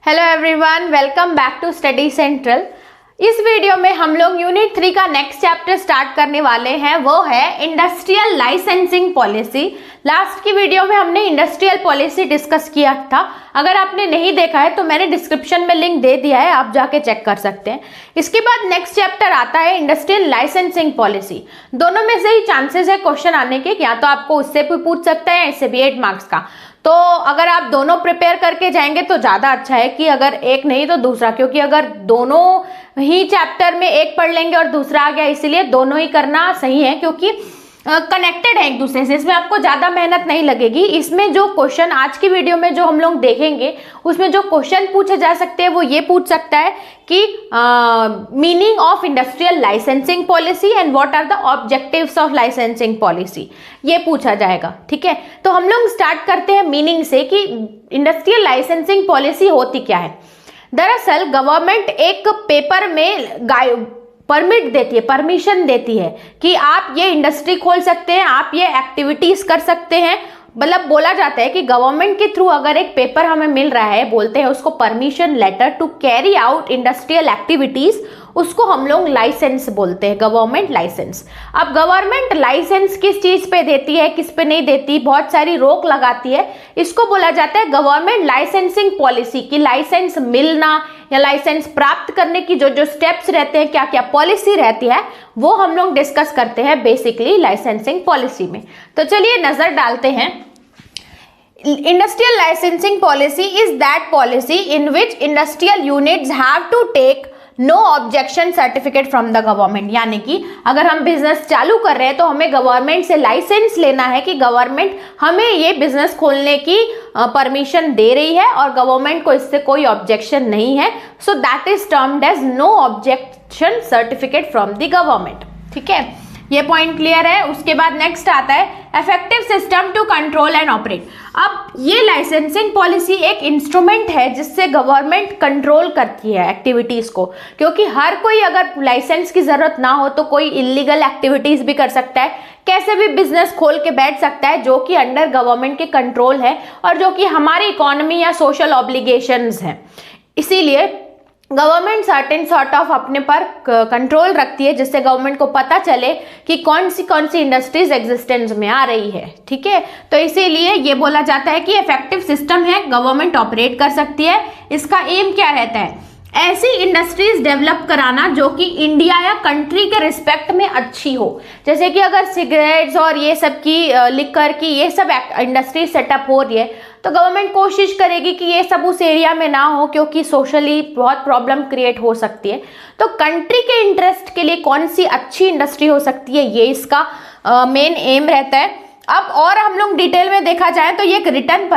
Hello everyone, welcome back to study central. इस video में हम लोग यूनिट 3 का नेक्स्ट चैप्टर स्टार्ट करने वाले हैं, वो है इंडस्ट्रियल लाइसेंसिंग पॉलिसी। लास्ट की वीडियो में हमने इंडस्ट्रियल पॉलिसी डिस्कस किया था। अगर आपने नहीं देखा है तो मैंने डिस्क्रिप्शन में लिंक दे दिया है, आप जाके चेक कर सकते हैं। इसके बाद नेक्स्ट चैप्टर आता है इंडस्ट्रियल लाइसेंसिंग पॉलिसी। दोनों में से ही चांसेस है क्वेश्चन आने के, या तो आपको उससे भी पूछ सकते हैं, इससे भी 8 मार्क्स का। तो अगर आप दोनों प्रिपेयर करके जाएंगे तो ज़्यादा अच्छा है कि अगर एक नहीं तो दूसरा, क्योंकि अगर दोनों ही चैप्टर में एक पढ़ लेंगे और दूसरा आ गया, इसीलिए दोनों ही करना सही है, क्योंकि कनेक्टेड है एक दूसरे से। इसमें आपको ज़्यादा मेहनत नहीं लगेगी। इसमें जो क्वेश्चन आज की वीडियो में जो हम लोग देखेंगे, उसमें जो क्वेश्चन पूछे जा सकते हैं वो ये पूछ सकता है कि meaning of industrial licensing policy and what are the objectives of licensing policy, ये पूछा जाएगा। ठीक है, तो हम लोग स्टार्ट करते हैं मीनिंग से कि इंडस्ट्रियल लाइसेंसिंग पॉलिसी होती क्या है। दरअसल गवर्नमेंट एक पेपर में परमिट देती है, परमिशन देती है कि आप ये इंडस्ट्री खोल सकते हैं, आप ये एक्टिविटीज कर सकते हैं। मतलब बोला जाता है कि गवर्नमेंट के थ्रू अगर एक पेपर हमें मिल रहा है, बोलते हैं उसको permission letter to carry out industrial activities, उसको हम लोग लाइसेंस बोलते हैं, गवर्नमेंट लाइसेंस। अब गवर्नमेंट लाइसेंस किस चीज पे देती है, किस पे नहीं देती, बहुत सारी रोक लगाती है, इसको बोला जाता है गवर्नमेंट लाइसेंसिंग पॉलिसी। की लाइसेंस मिलना या लाइसेंस प्राप्त करने की जो जो स्टेप्स रहते हैं, क्या क्या पॉलिसी रहती है, वो हम लोग डिस्कस करते हैं बेसिकली लाइसेंसिंग पॉलिसी में। तो चलिए नजर डालते हैं। Industrial licensing policy is that policy in which industrial units have to take no objection certificate from the government. यानी कि अगर हम बिजनेस चालू कर रहे हैं तो हमें गवर्नमेंट से लाइसेंस लेना है कि गवर्नमेंट हमें ये बिजनेस खोलने की परमिशन दे रही है और गवर्नमेंट को इससे कोई ऑब्जेक्शन नहीं है। So that is termed as no objection certificate from the government. ठीक है, ये पॉइंट क्लियर है। उसके बाद नेक्स्ट आता है effective system to control and operate. अब ये लाइसेंसिंग पॉलिसी एक इंस्ट्रूमेंट है जिससे गवर्नमेंट कंट्रोल करती है एक्टिविटीज को, क्योंकि हर कोई अगर लाइसेंस की जरूरत ना हो तो कोई इलीगल एक्टिविटीज भी कर सकता है, कैसे भी बिजनेस खोल के बैठ सकता है, जो कि अंडर गवर्नमेंट के कंट्रोल है और जो कि हमारी इकोनॉमी या सोशल ऑब्लिगेशंस हैं। इसीलिए गवर्नमेंट सर्टेन सॉर्ट ऑफ अपने पर कंट्रोल रखती है, जिससे गवर्नमेंट को पता चले कि कौन सी इंडस्ट्रीज एग्जिस्टेंस में आ रही है। ठीक है, तो इसीलिए ये बोला जाता है कि इफेक्टिव सिस्टम है, गवर्नमेंट ऑपरेट कर सकती है। इसका एम क्या रहता है? ऐसी इंडस्ट्रीज डेवलप कराना जो कि इंडिया या कंट्री के रिस्पेक्ट में अच्छी हो। जैसे कि अगर सिगरेट्स और ये सब की लिकर की ये सब इंडस्ट्री सेटअप हो रही है तो गवर्नमेंट कोशिश करेगी कि ये सब उस एरिया में ना हो, क्योंकि सोशली बहुत प्रॉब्लम क्रिएट हो सकती है। तो कंट्री के इंटरेस्ट के लिए कौन सी अच्छी इंडस्ट्री हो सकती है, ये इसका मेन एम रहता है। अब और हम लोग डिटेल में देखा जाए तो ये एक रिटर्न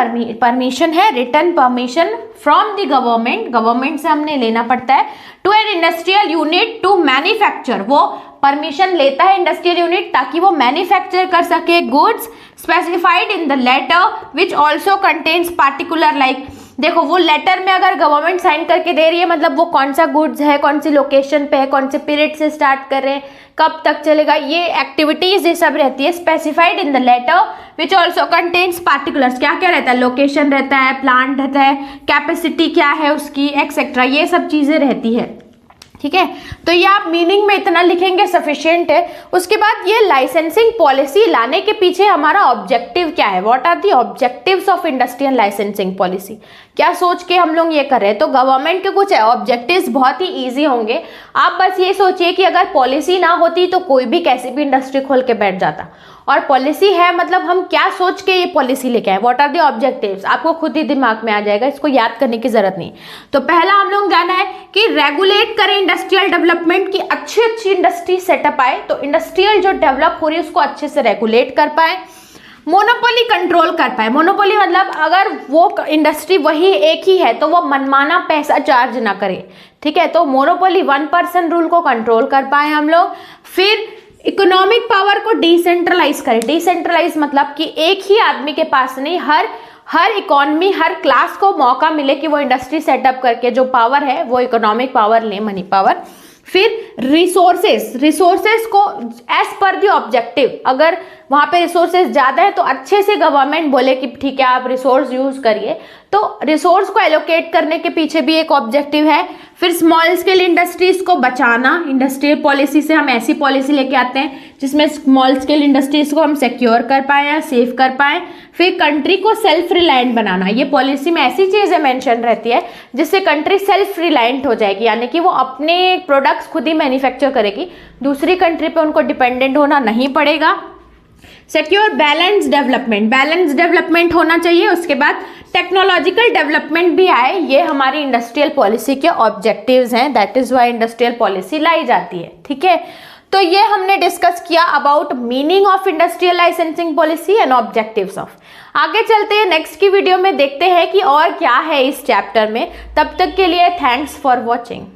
परमिशन है, return permission from the government. Government से हमने लेना पड़ता है to an industrial unit to manufacture. वो परमिशन लेता है इंडस्ट्रियल यूनिट ताकि वो मैन्युफैक्चर कर सके goods specified in the letter which also contains particular like. देखो, वो लेटर में अगर गवर्नमेंट साइन करके दे रही है, मतलब वो कौन सा गुड्स है, कौन सी लोकेशन पे है, कौन से पीरियड से स्टार्ट कर रहे हैं, कब तक चलेगा, ये एक्टिविटीज ये सब रहती है specified in the letter which also contains particulars. क्या क्या रहता है? लोकेशन रहता है, प्लांट रहता है, कैपेसिटी क्या है उसकी, एक्सेट्रा, ये सब चीजें रहती है। ठीक है, तो ये आप मीनिंग में इतना लिखेंगे सफिशिएंट है। उसके बाद ये लाइसेंसिंग पॉलिसी लाने के पीछे हमारा ऑब्जेक्टिव क्या है, what are the objectives of industrial licensing policy, क्या सोच के हम लोग ये कर रहे हैं। तो गवर्नमेंट के कुछ ऑब्जेक्टिव्स बहुत ही इजी होंगे। आप बस ये सोचिए कि अगर पॉलिसी ना होती तो कोई भी कैसी भी इंडस्ट्री खोल के बैठ जाता, और पॉलिसी है मतलब हम क्या सोच के ये पॉलिसी लेके आए, व्हाट आर द ऑब्जेक्टिव्स, आपको खुद ही दिमाग में आ जाएगा, इसको याद करने की जरूरत नहीं। तो पहला हम लोग जाना है कि रेगुलेट करें इंडस्ट्रियल डेवलपमेंट की अच्छी इंडस्ट्री सेटअप आए, तो इंडस्ट्रियल जो डेवलप हो रही है उसको अच्छे से रेगुलेट कर पाए, मोनोपोली कंट्रोल कर पाए। मोनोपोली मतलब अगर वो इंडस्ट्री वही एक ही है तो वो मनमाना पैसा चार्ज ना करे। ठीक है, तो मोनोपोली 1% रूल को कंट्रोल कर पाए हम लोग। फिर इकोनॉमिक पावर को डिसेंट्रलाइज करें। डिसेंट्रलाइज मतलब कि एक ही आदमी के पास नहीं, हर इकोनॉमी, हर क्लास को मौका मिले कि वो इंडस्ट्री सेटअप करके जो पावर है वो इकोनॉमिक पावर ले, मनी पावर। फिर रिसोर्सेस को एज पर द ऑब्जेक्टिव, अगर वहाँ पे रिसोर्सेज ज़्यादा है तो अच्छे से गवर्नमेंट बोले कि ठीक है आप रिसोर्स यूज़ करिए, तो रिसोर्स को एलोकेट करने के पीछे भी एक ऑब्जेक्टिव है। फिर स्मॉल स्केल इंडस्ट्रीज को बचाना, इंडस्ट्रियल पॉलिसी से हम ऐसी पॉलिसी लेके आते हैं जिसमें स्मॉल स्केल इंडस्ट्रीज को हम सिक्योर कर पाएँ या सेव कर पाएँ। फिर कंट्री को सेल्फ रिलायंट बनाना, ये पॉलिसी में ऐसी चीज़ें मेंशन रहती है जिससे कंट्री सेल्फ रिलायंट हो जाएगी, यानी कि वो अपने प्रोडक्ट्स खुद ही मैन्युफैक्चर करेगी, दूसरी कंट्री पे उनको डिपेंडेंट होना नहीं पड़ेगा। सिक्योर बैलेंस डेवलपमेंट होना चाहिए। उसके बाद टेक्नोलॉजिकल डेवलपमेंट भी आए, ये हमारी इंडस्ट्रियल पॉलिसी के ऑब्जेक्टिव्स हैं, that is why industrial policy लाई जाती है। ठीक है, तो ये हमने डिस्कस किया about meaning of industrial licensing policy and objectives of. आगे चलते हैं नेक्स्ट की वीडियो में, देखते हैं कि और क्या है इस चैप्टर में। तब तक के लिए थैंक्स फॉर वॉचिंग।